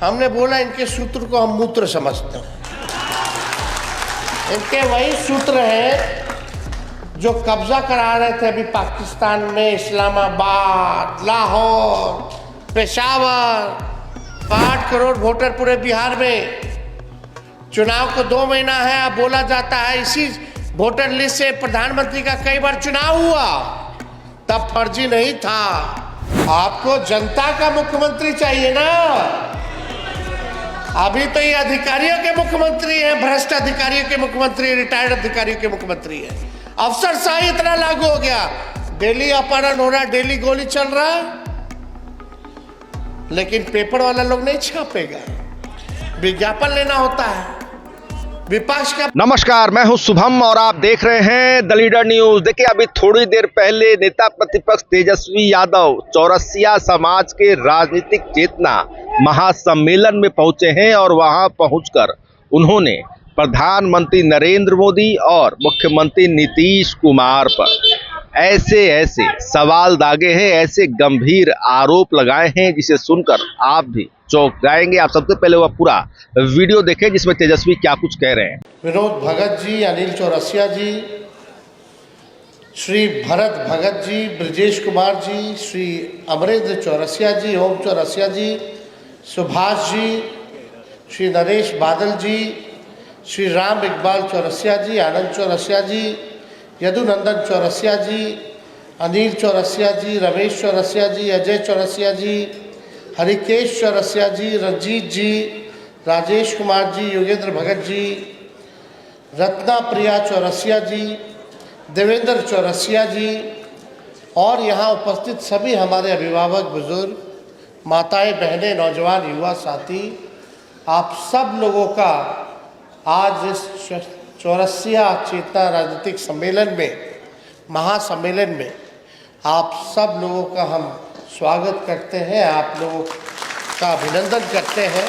हमने बोला इनके सूत्र को हम मूत्र समझते हैं। इनके वही सूत्र हैं जो कब्जा करा रहे थे अभी पाकिस्तान में, इस्लामाबाद, लाहौर, पेशावर। 8 करोड़ वोटर पूरे बिहार में। चुनाव को 2 महीना है, अब बोला जाता है इसी वोटर लिस्ट से प्रधानमंत्री का कई बार चुनाव हुआ, तब फर्जी नहीं था। आपको जनता का मुख्यमंत्री चाहिए ना। अभी तो ये अधिकारियों के मुख्यमंत्री हैं, भ्रष्ट अधिकारियों के मुख्यमंत्री, रिटायर्ड अधिकारियों के मुख्यमंत्री हैं। अफसरशाही इतना लागू हो गया, डेली अपहरण हो रहा, डेली गोली चल रहा है, लेकिन पेपर वाला लोग नहीं छापेगा, विज्ञापन लेना होता है विपक्ष का। नमस्कार, मैं हूं शुभम और आप देख रहे हैं द लीडर न्यूज। देखिए, अभी थोड़ी देर पहले नेता प्रतिपक्ष तेजस्वी यादव चौरसिया समाज के राजनीतिक चेतना महासम्मेलन में पहुंचे हैं और वहां पहुंचकर उन्होंने प्रधानमंत्री नरेंद्र मोदी और मुख्यमंत्री नीतीश कुमार पर ऐसे सवाल दागे हैं, ऐसे गंभीर आरोप लगाए हैं जिसे सुनकर आप भी चौंक जाएंगे। आप सबसे पहले वह पूरा वीडियो देखें जिसमें तेजस्वी क्या कुछ कह रहे हैं। विनोद भगत जी, अनिल चौरसिया जी, श्री भरत भगत जी, ब्रजेश कुमार जी, श्री अमरेंद्र चौरसिया जी, ओम चौरसिया जी, सुभाष जी, श्री नरेश बादल जी, श्री राम इकबाल चौरसिया जी, आनंद चौरसिया जी, यदुनंदन चौरसिया जी, अनिल चौरसिया जी, रमेश चौरसिया जी, अजय चौरसिया जी, हरिकेश चौरसिया जी, रंजीत जी, राजेश कुमार जी, योगेंद्र भगत जी, रत्ना प्रिया चौरसिया जी, देवेंद्र चौरसिया जी और यहाँ उपस्थित सभी हमारे अभिभावक, बुजुर्ग, माताएं, बहनें, नौजवान, युवा साथी, आप सब लोगों का आज इस चौरसिया चेतना राजनीतिक सम्मेलन में, महासम्मेलन में आप सब लोगों का हम स्वागत करते हैं, आप लोगों का अभिनंदन करते हैं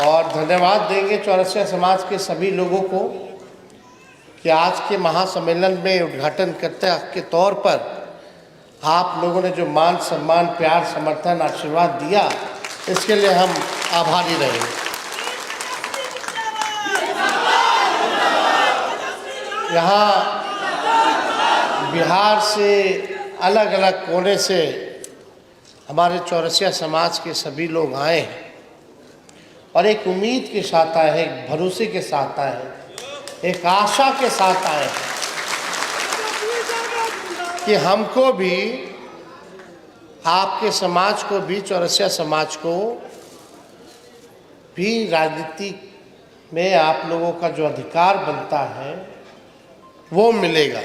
और धन्यवाद देंगे चौरसिया समाज के सभी लोगों को कि आज के महासम्मेलन में उद्घाटन करते के तौर पर आप लोगों ने जो मान सम्मान, प्यार, समर्थन, आशीर्वाद दिया, इसके लिए हम आभारी रहेंगे। यहाँ बिहार से अलग अलग कोने से हमारे चौरसिया समाज के सभी लोग आए हैं और एक उम्मीद के साथ आए हैं, एक भरोसे के साथ आए हैं, एक आशा के साथ आए हैं कि हमको भी, आपके समाज को भी, चौरसिया समाज को भी राजनीति में आप लोगों का जो अधिकार बनता है वो मिलेगा।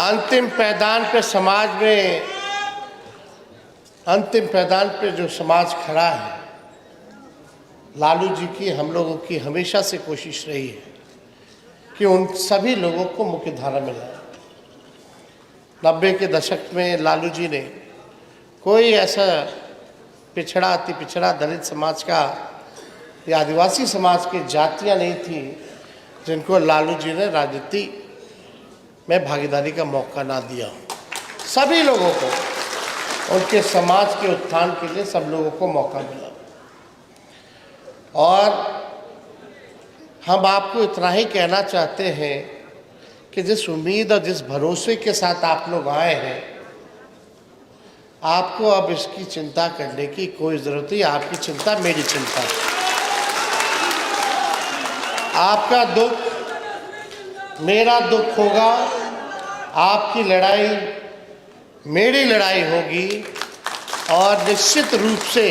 अंतिम पैदान पे समाज में, अंतिम पैदान पे जो समाज खड़ा है, लालू जी की, हम लोगों की हमेशा से कोशिश रही है कि उन सभी लोगों को मुख्य धारा में लाए। 90 के दशक में लालू जी ने कोई ऐसा पिछड़ा, अति पिछड़ा दलित समाज का या आदिवासी समाज की जातियां नहीं थी जिनको लालू जी ने राजनीति में भागीदारी का मौका ना दिया। सभी लोगों को, उनके समाज के उत्थान के लिए सब लोगों को मौका मिला। और हम आपको इतना ही कहना चाहते हैं कि जिस उम्मीद और जिस भरोसे के साथ आप लोग आए हैं, आपको अब इसकी चिंता करने की कोई ज़रूरत नहीं। आपकी चिंता मेरी चिंता है। आपका दुख मेरा दुख होगा, आपकी लड़ाई मेरी लड़ाई होगी और निश्चित रूप से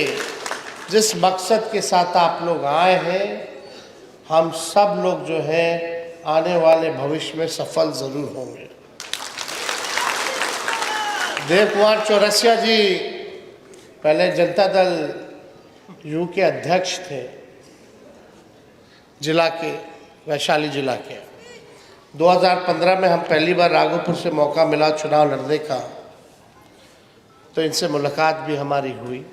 जिस मकसद के साथ आप लोग आए हैं, हम सब लोग जो है आने वाले भविष्य में सफल ज़रूर होंगे। देव कुमार चौरसिया जी पहले जनता दल यू के अध्यक्ष थे, जिला के, वैशाली जिला के। 2015 में हम पहली बार राघोपुर से मौका मिला चुनाव लड़ने का, तो इनसे मुलाकात भी हमारी हुई।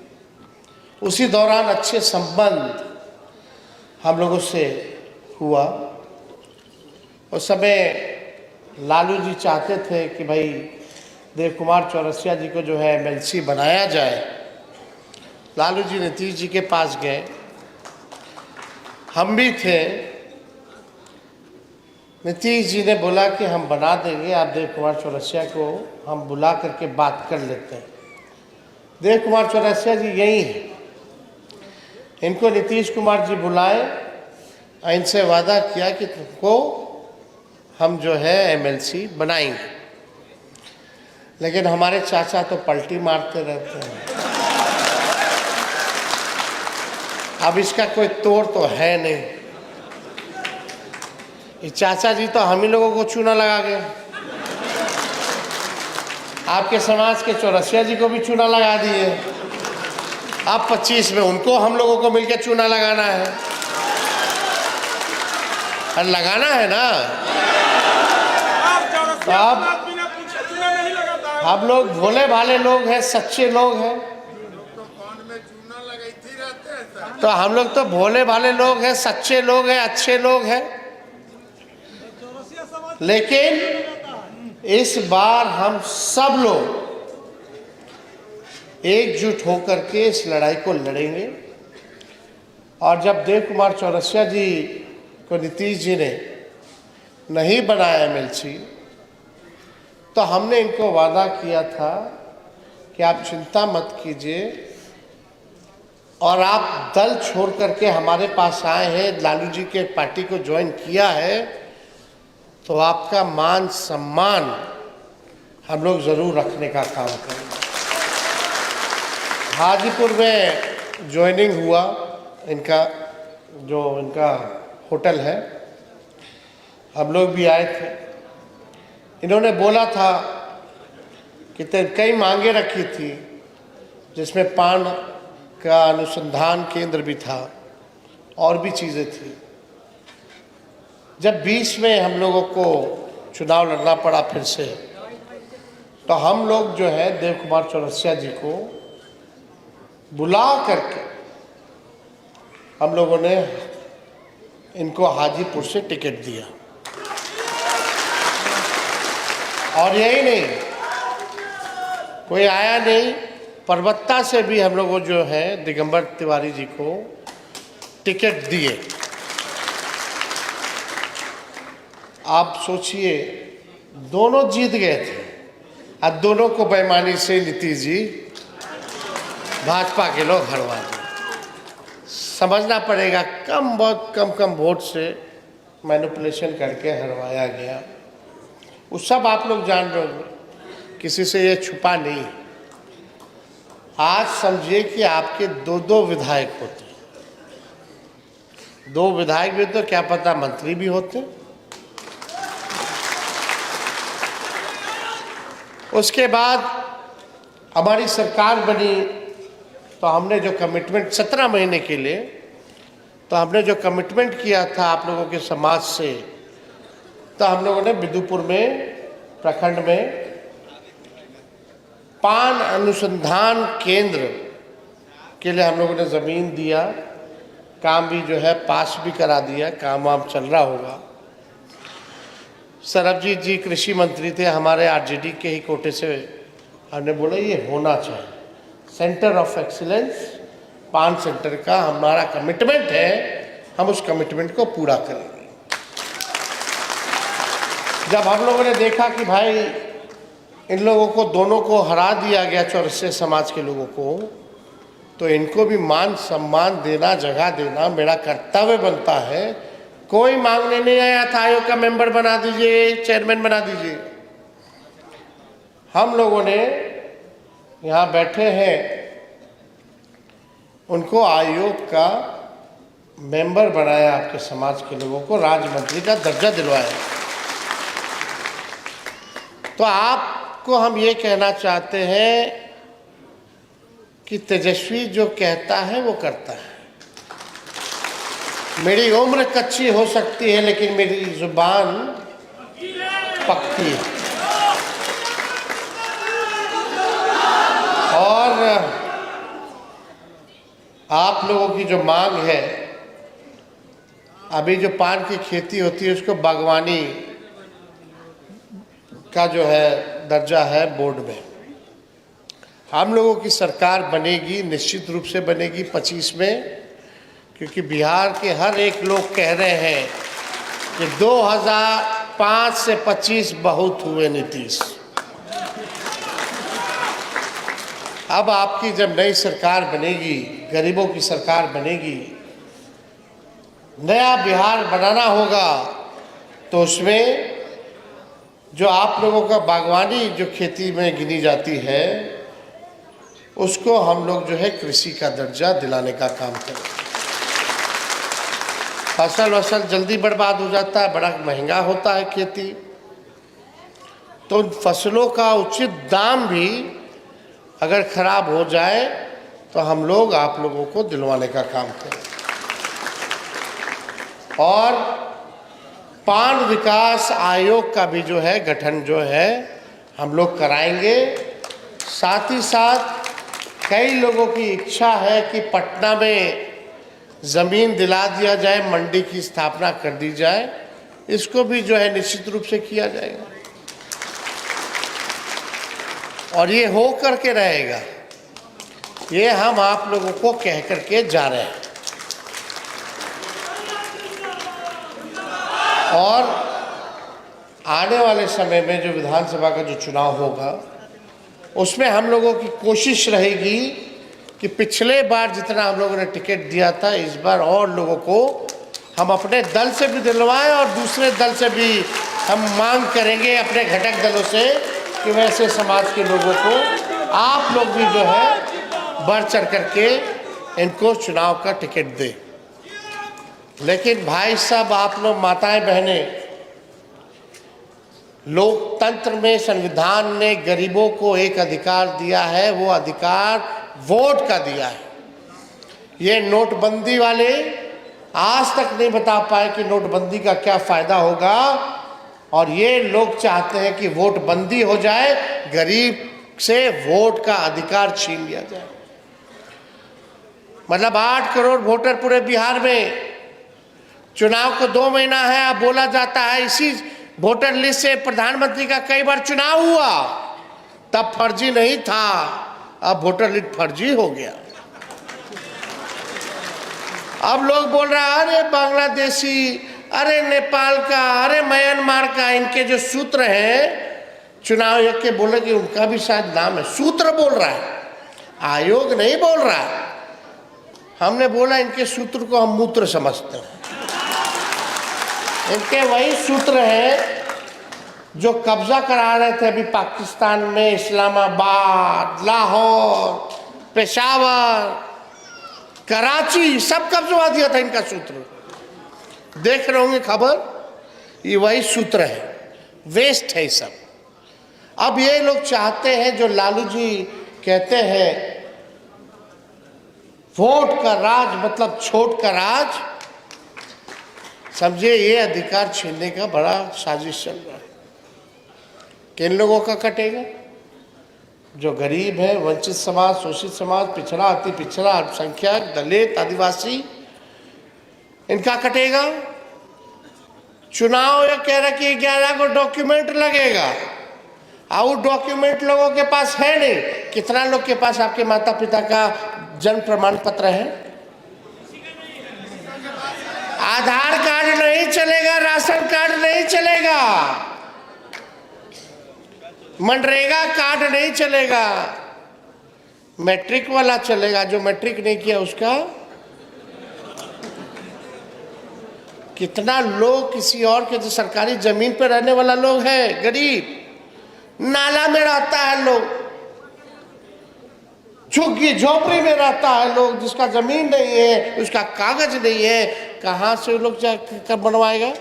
उसी दौरान अच्छे संबंध हम लोगों से हुआ। उस समय लालू जी चाहते थे कि भाई देव कुमार चौरसिया जी को जो है एमएलसी बनाया जाए। लालू जी नीतीश जी के पास गए, हम भी थे। नीतीश जी ने बोला कि हम बना देंगे, आप देव कुमार चौरसिया को हम बुला करके बात कर लेते हैं। देव कुमार चौरसिया जी यही हैं, इनको नीतीश कुमार जी बुलाए, इनसे वादा किया कि तुमको हम जो है एमएलसी बनाएंगे। लेकिन हमारे चाचा तो पलटी मारते रहते हैं। अब इसका कोई तोड़ तो है नहीं। ये चाचा जी तो हम ही लोगों को चूना लगा गए, आपके समाज के चौरसिया जी को भी चूना लगा दिए। अब 25 में उनको हम लोगों को मिलकर चूना लगाना है। अरे लगाना है ना। तो अब हम लोग भोले भाले लोग हैं, सच्चे लोग हैं। तो हम लोग तो भोले भाले लोग हैं, सच्चे लोग हैं, अच्छे लोग हैं। लेकिन इस बार हम सब लोग एकजुट होकर के इस लड़ाई को लड़ेंगे। और जब देव कुमार चौरसिया जी को नीतीश जी ने नहीं बनाया एमएलसी, तो हमने इनको वादा किया था कि आप चिंता मत कीजिए, और आप दल छोड़ करके हमारे पास आए हैं, लालू जी के पार्टी को ज्वाइन किया है, तो आपका मान सम्मान हम लोग ज़रूर रखने का काम करेंगे। हाजीपुर में ज्वाइनिंग हुआ इनका, जो इनका होटल है, हम लोग भी आए थे। इन्होंने बोला था कि कई मांगे रखी थी, जिसमें पान का अनुसंधान केंद्र भी था और भी चीज़ें थी। जब 20 में हम लोगों को चुनाव लड़ना पड़ा फिर से, तो हम लोग जो है देव कुमार चौरसिया जी को बुला करके हम लोगों ने इनको हाजीपुर से टिकट दिया। और यही नहीं, कोई आया नहीं, परबत्ता से भी हम लोगों जो है दिगंबर तिवारी जी को टिकट दिए। आप सोचिए, दोनों जीत गए थे, और दोनों को बेईमानी से नीतीश जी भाजपा के लोग हरवा दिए। समझना पड़ेगा, बहुत कम वोट से मैनिपुलेशन करके हरवाया गया। वो सब आप लोग जान रहे होंगे, किसी से ये छुपा नहीं। आज समझिए कि आपके दो विधायक होते, 2 विधायक भी तो क्या पता मंत्री भी होते। उसके बाद हमारी सरकार बनी, तो हमने जो कमिटमेंट 17 महीने के लिए, तो हमने जो कमिटमेंट किया था आप लोगों के समाज से, तो हम लोगों ने बिदुपुर में प्रखंड में पान अनुसंधान केंद्र के लिए हम लोगों ने ज़मीन दिया, काम भी जो है पास भी करा दिया, काम वाम चल रहा होगा। सरबजीत जी कृषि मंत्री थे हमारे, आरजेडी के ही कोटे से। हमने बोला ये होना चाहिए, सेंटर ऑफ एक्सीलेंस पान सेंटर का हमारा कमिटमेंट है, हम उस कमिटमेंट को पूरा करेंगे। जब हम लोगों ने देखा कि भाई इन लोगों को दोनों को हरा दिया गया, चौरसिया समाज के लोगों को, तो इनको भी मान सम्मान देना, जगह देना मेरा कर्तव्य बनता है। कोई मांगने नहीं आया था आयोग का मेंबर बना दीजिए, चेयरमैन बना दीजिए। हम लोगों ने यहाँ बैठे हैं, उनको आयोग का मेंबर बनाया, आपके समाज के लोगों को राज्य मंत्री का दर्जा दिलवाया। तो आपको हम ये कहना चाहते हैं कि तेजस्वी जो कहता है वो करता है। मेरी उम्र कच्ची हो सकती है, लेकिन मेरी जुबान पक्की है। और आप लोगों की जो मांग है, अभी जो पान की खेती होती है उसको बागवानी का जो है दर्जा है बोर्ड में। हम लोगों की सरकार बनेगी, निश्चित रूप से बनेगी 25 में, क्योंकि बिहार के हर एक लोग कह रहे हैं कि 2005 से 25 बहुत हुए नीतीश। अब आपकी जब नई सरकार बनेगी, गरीबों की सरकार बनेगी, नया बिहार बनाना होगा, तो उसमें जो आप लोगों का बागवानी जो खेती में गिनी जाती है, उसको हम लोग जो है कृषि का दर्जा दिलाने का काम करें। फसल जल्दी बर्बाद हो जाता है, बड़ा महंगा होता है खेती, तो उन फसलों का उचित दाम भी अगर खराब हो जाए तो हम लोग आप लोगों को दिलवाने का काम करें। और पान विकास आयोग का भी जो है गठन जो है हम लोग कराएंगे। साथ ही साथ कई लोगों की इच्छा है कि पटना में ज़मीन दिला दिया जाए, मंडी की स्थापना कर दी जाए, इसको भी जो है निश्चित रूप से किया जाएगा और ये हो करके रहेगा। ये हम आप लोगों को कह करके जा रहे हैं। और आने वाले समय में जो विधानसभा का जो चुनाव होगा, उसमें हम लोगों की कोशिश रहेगी कि पिछले बार जितना हम लोगों ने टिकट दिया था, इस बार और लोगों को हम अपने दल से भी दिलवाएं और दूसरे दल से भी हम मांग करेंगे अपने घटक दलों से कि वैसे समाज के लोगों को आप लोग भी जो है बढ़ चढ़ करके इनको चुनाव का टिकट दें। लेकिन भाई साहब, आप लोग माताएं बहनें, लोकतंत्र में संविधान ने गरीबों को एक अधिकार दिया है, वो अधिकार वोट का दिया है। ये नोटबंदी वाले आज तक नहीं बता पाए कि नोटबंदी का क्या फायदा होगा, और ये लोग चाहते हैं कि वोट बंदी हो जाए, गरीब से वोट का अधिकार छीन लिया जाए। मतलब 8 करोड़ वोटर पूरे बिहार में, चुनाव को 2 महीना है, अब बोला जाता है इसी वोटर लिस्ट से प्रधानमंत्री का कई बार चुनाव हुआ, तब फर्जी नहीं था, अब वोटर लिस्ट फर्जी हो गया। अब लोग बोल रहे हैं अरे बांग्लादेशी, अरे नेपाल का, अरे म्यांमार का, इनके जो सूत्र हैं चुनाव आयोग के, बोले कि उनका भी शायद नाम है, सूत्र बोल रहा है, आयोग नहीं बोल रहा है। हमने बोला इनके सूत्र को हम मूत्र समझते हैं। इनके वही सूत्र हैं जो कब्जा करा रहे थे अभी पाकिस्तान में, इस्लामाबाद, लाहौर, पेशावर, कराची, सब कब्जा दिया था इनका सूत्र। देख रहे होंगे खबर, ये वही सूत्र है, वेस्ट है ये सब। अब ये लोग चाहते हैं, जो लालू जी कहते हैं वोट का राज मतलब छोट का राज, समझिए ये अधिकार छीनने का बड़ा साजिश चल रहा है। किन लोगों का कटेगा? जो गरीब है, वंचित समाज, शोषित समाज, पिछड़ा, अति पिछड़ा, अल्पसंख्यक, दलित, आदिवासी, इनका कटेगा। चुनाव ये कह रहा कि 11 को डॉक्यूमेंट लगेगा, और डॉक्यूमेंट लोगों के पास है नहीं। कितना लोग के पास आपके माता पिता का जन्म प्रमाण पत्र है? आधार कार्ड नहीं चलेगा, राशन कार्ड नहीं चलेगा, मनरेगा कार्ड नहीं चलेगा, मैट्रिक वाला चलेगा। जो मैट्रिक नहीं किया उसका। कितना लोग किसी और के जो सरकारी जमीन पर रहने वाला लोग है, गरीब, नाला में रहता है लोग, झुग्गी झोपड़ी में रहता है लोग, जिसका जमीन नहीं है, उसका कागज नहीं है, कहाँ से लोग कब बनवाएगा?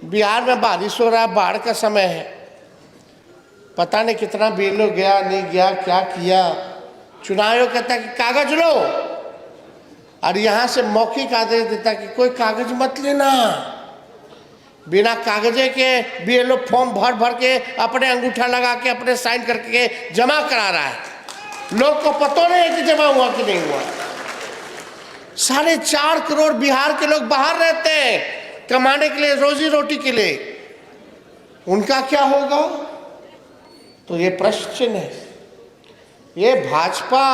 बिहार में बारिश हो रहा है, बाढ़ का समय है, पता नहीं कितना बिल गया नहीं गया, क्या किया। चुनाव आयोग कहता है कि कागज लो, और यहाँ से मौखिक आदेश देता है कि कोई कागज मत लेना। बिना कागजे के बीएलओ फॉर्म भर भर के अपने अंगूठा लगा के अपने साइन करके जमा करा रहा है। लोग को पता नहीं है कि जमा हुआ कि नहीं हुआ। 4.5 करोड़ बिहार के लोग बाहर रहते हैं कमाने के लिए, रोजी रोटी के लिए। उनका क्या होगा? तो ये प्रश्न चिन्ह है। ये भाजपा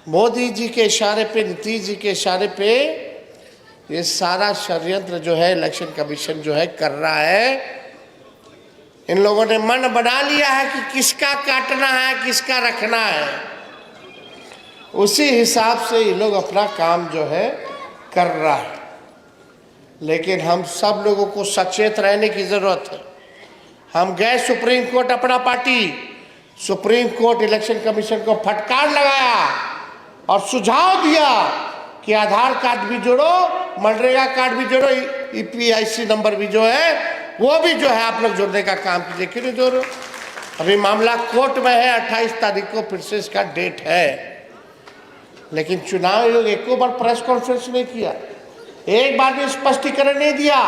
मोदी जी के इशारे पे, नीतीश जी के इशारे पे ये सारा षड्यंत्र जो है इलेक्शन कमीशन जो है कर रहा है। इन लोगों ने मन बना लिया है कि किसका काटना है, किसका रखना है। उसी हिसाब से ये लोग अपना काम जो है कर रहा है। लेकिन हम सब लोगों को सचेत रहने की जरूरत है। हम गए सुप्रीम कोर्ट, अपना party supreme court election commission को फटकार लगाया और सुझाव दिया कि आधार कार्ड भी जोड़ो, मनरेगा कार्ड भी जोड़ो, ईपीआईसी नंबर भी जो है वो भी जो है आप लोग जोड़ने का काम कीजिए। क्यों नहीं जोड़ो? अभी मामला कोर्ट में है, 28 तारीख को फिर से इसका डेट है। लेकिन चुनाव आयोग एक बार प्रेस कॉन्फ्रेंस नहीं किया, एक बार भी स्पष्टीकरण नहीं दिया।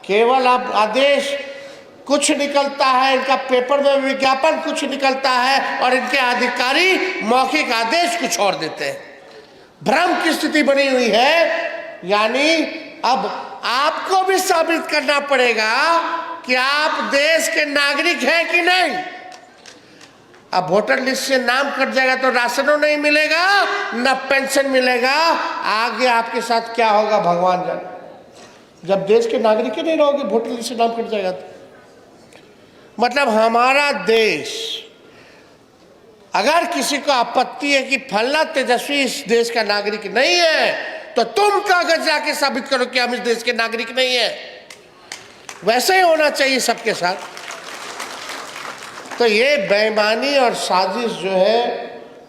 केवल अब आदेश कुछ निकलता है, इनका पेपर में विज्ञापन कुछ निकलता है और इनके अधिकारी मौखिक आदेश कुछ और देते हैं। भ्रम की स्थिति बनी हुई है। यानी अब आपको भी साबित करना पड़ेगा कि आप देश के नागरिक हैं कि नहीं। अब वोटर लिस्ट से नाम कट जाएगा तो राशनों नहीं मिलेगा, न पेंशन मिलेगा। आगे आपके साथ क्या होगा भगवान जाने। जब देश के नागरिक ही नहीं रहोगे, वोटर लिस्ट से नाम कट जाएगा तो मतलब हमारा देश, अगर किसी को आपत्ति है कि फलना तेजस्वी इस देश का नागरिक नहीं है, तो तुम कागज जाके साबित करो कि हम इस देश के नागरिक नहीं है। वैसे ही होना चाहिए सबके साथ। तो ये बेईमानी और साजिश जो है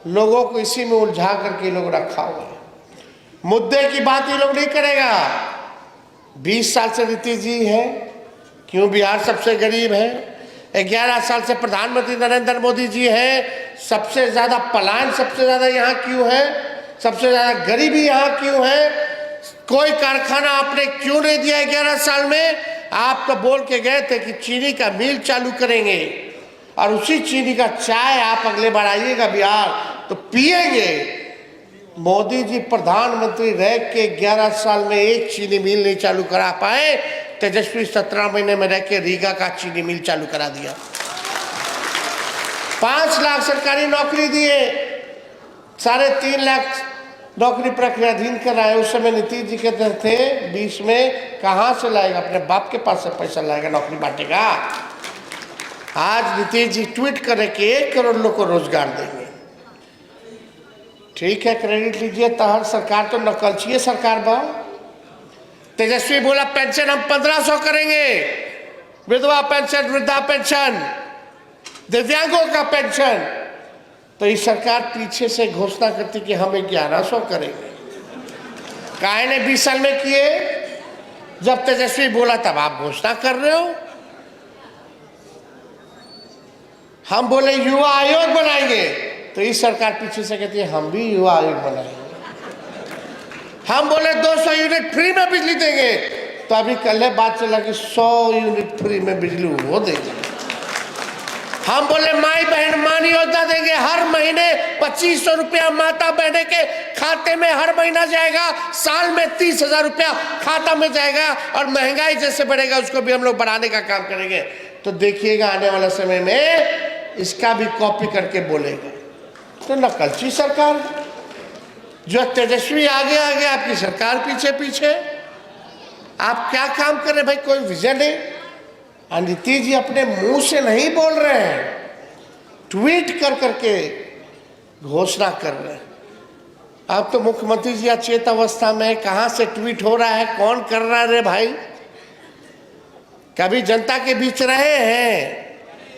लोगों को इसी में उलझा करके लोग रखा हुआ है। मुद्दे की बात ये लोग नहीं करेगा। 20 साल से नीतीश जी है, क्यों बिहार सबसे गरीब है। 11 साल से प्रधानमंत्री नरेंद्र मोदी जी हैं, सबसे ज़्यादा पलायन सबसे ज़्यादा यहाँ क्यों है, सबसे ज़्यादा गरीबी यहाँ क्यों है। कोई कारखाना आपने क्यों नहीं दिया 11 साल में। आप तो बोल के गए थे कि चीनी का मिल चालू करेंगे और उसी चीनी का चाय आप अगले बार आइएगा बिहार तो पिएंगे। मोदी जी प्रधानमंत्री रह के 11 साल में एक चीनी मिल नहीं चालू करा पाए। तेजस्वी 17 महीने में रह के रीगा का चीनी मिल चालू करा दिया। 5 लाख सरकारी नौकरी दिए, 3.5 लाख नौकरी प्रक्रियाधीन कराए। उस समय नीतीश जी कहते थे 20 में कहाँ से लाएगा, अपने बाप के पास से पैसा लाएगा, नौकरी बांटेगा। आज नीतीश जी ट्वीट करे कि 1 करोड़ लोग को रोजगार देंगे। ठीक है, क्रेडिट लीजिए। तहर सरकार तो नकलची सरकार बा। तेजस्वी बोला पेंशन हम 1500 करेंगे, विधवा पेंशन, वृद्धा पेंशन, दिव्यांगों का पेंशन। तो ये सरकार पीछे से घोषणा करती कि हम 1100 करेंगे। काहे ने 20 साल में किए? जब तेजस्वी बोला तब आप घोषणा कर रहे हो। हम बोले युवा आयोग बनाएंगे, तो इस सरकार पीछे से कहती है हम भी युवा आयोग बनाएंगे। हम बोले 200 यूनिट फ्री में बिजली देंगे, तो अभी कल बात चला कि 100 यूनिट फ्री में बिजली वो देंगे। हम बोले माई बहन मान योजना देंगे, हर महीने 2500 रुपया माता बहने के खाते में हर महीना जाएगा, साल में 30,000 रुपया खाता में जाएगा। और महंगाई जैसे बढ़ेगा उसको भी हम लोग बढ़ाने का काम करेंगे। तो देखिएगा आने वाले समय में इसका भी कॉपी करके बोलेगा। तो नकलची सरकार, जो तेजस्वी आगे आगे, आपकी सरकार पीछे पीछे। आप क्या काम कर रहे भाई? कोई विजन नहीं। नीतीश जी अपने मुंह से नहीं बोल रहे हैं, ट्वीट कर करके घोषणा कर रहे हैं। अब तो मुख्यमंत्री जी अचेत अवस्था में, कहां से ट्वीट हो रहा है, कौन कर रहा है रे भाई? कभी जनता के बीच रहे हैं,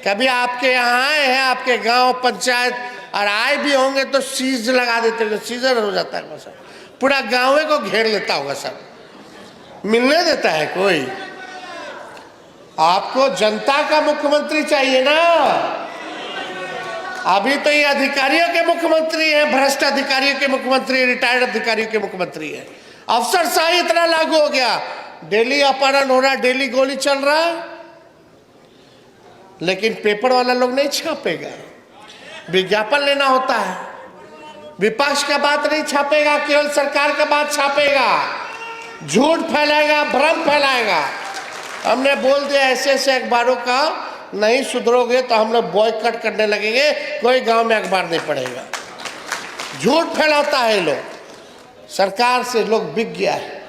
कभी आपके यहाँ आए हैं, आपके गांव पंचायत, और आए भी होंगे तो सीज लगा देते हैं, सीजर हो जाता है सर, पूरा गांव को घेर लेता होगा सर, मिलने देता है कोई? आपको जनता का मुख्यमंत्री चाहिए ना। अभी तो ये अधिकारियों के मुख्यमंत्री हैं, भ्रष्ट अधिकारियों के मुख्यमंत्री, रिटायर्ड अधिकारियों के मुख्यमंत्री है। अफसरशाही इतना लागू हो गया, डेली अपहरण हो रहा, डेली गोली चल रहा है, लेकिन पेपर वाला लोग नहीं छापेगा। विज्ञापन लेना होता है, विपक्ष का बात नहीं छापेगा, केवल सरकार का बात छापेगा, झूठ फैलाएगा, भ्रम फैलाएगा। हमने बोल दिया ऐसे ऐसे अखबारों का नहीं सुधरोगे तो हम लोग बॉयकॉट करने लगेंगे, कोई गांव में अखबार नहीं पड़ेगा। झूठ फैलाता है लोग, सरकार से लोग बिक गया है।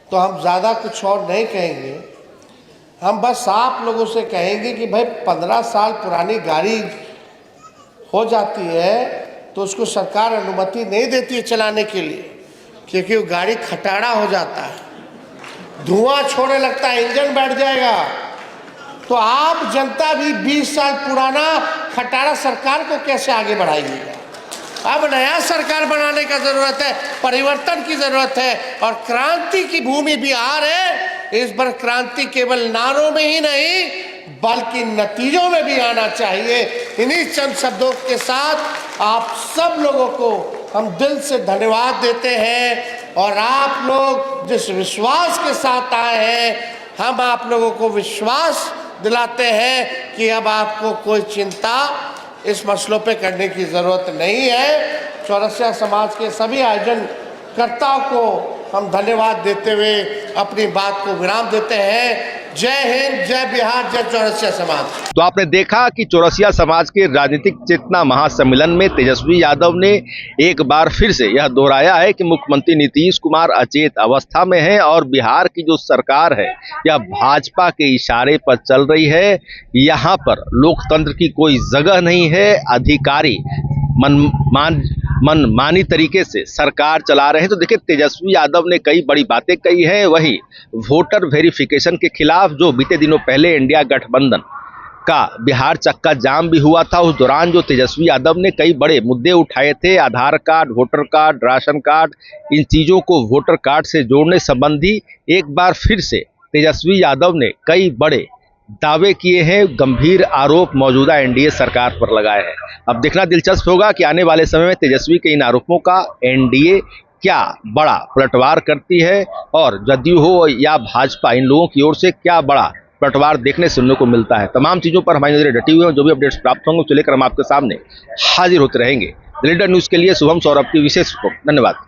तो हम ज़्यादा कुछ और नहीं कहेंगे, हम बस आप लोगों से कहेंगे कि भाई 15 साल पुरानी गाड़ी हो जाती है तो उसको सरकार अनुमति नहीं देती है चलाने के लिए, क्योंकि वो गाड़ी खटारा हो जाता है, धुआं छोड़ने लगता है, इंजन बैठ जाएगा। तो आप जनता भी 20 साल पुराना खटारा सरकार को कैसे आगे बढ़ाइएगा? अब नया सरकार बनाने का जरूरत है, परिवर्तन की जरूरत है, और क्रांति की भूमि बिहार है। इस बार क्रांति केवल नारों में ही नहीं बल्कि नतीजों में भी आना चाहिए। इन्हीं चंद शब्दों के साथ आप सब लोगों को हम दिल से धन्यवाद देते हैं, और आप लोग जिस विश्वास के साथ आए हैं, हम आप लोगों को विश्वास दिलाते हैं कि अब आपको कोई चिंता इस मसलों पे करने की ज़रूरत नहीं है। चौरसिया समाज के सभी आयोजनकर्ताओं को हम धन्यवाद देते हुए अपनी बात को विराम देते हैं। जय हिंद, जय बिहार, जय चौरसिया समाज। तो आपने देखा कि चौरसिया समाज के राजनीतिक चेतना महासम्मेलन में तेजस्वी यादव ने एक बार फिर से यह दोहराया है कि मुख्यमंत्री नीतीश कुमार अचेत अवस्था में हैं और बिहार की जो सरकार है यह भाजपा के इशारे पर चल रही है। यहाँ पर लोकतंत्र की कोई जगह नहीं है, अधिकारी मनमानी तरीके से सरकार चला रहे हैं। तो देखिए, तेजस्वी यादव ने कई बड़ी बातें कही हैं। वही वोटर वेरिफिकेशन के खिलाफ जो बीते दिनों पहले इंडिया गठबंधन का बिहार चक्का जाम भी हुआ था, उस दौरान जो तेजस्वी यादव ने कई बड़े मुद्दे उठाए थे, Aadhaar card, voter card, ration card, इन चीज़ों को वोटर कार्ड से जोड़ने संबंधी एक बार फिर से तेजस्वी यादव ने कई बड़े दावे किए हैं, गंभीर आरोप मौजूदा एनडीए सरकार पर लगाए हैं। अब देखना दिलचस्प होगा कि आने वाले समय में तेजस्वी के इन आरोपों का एनडीए क्या बड़ा पलटवार करती है, और जदयू हो या भाजपा, इन लोगों की ओर से क्या बड़ा पलटवार देखने सुनने को मिलता है। तमाम चीज़ों पर हमारी नजरें डटी हुई हैं, जो भी अपडेट्स प्राप्त होंगे उसे लेकर हम आपके सामने हाजिर होते रहेंगे। द लीडर न्यूज़ के लिए शुभम सौरभ की विशेष रिपोर्ट। धन्यवाद।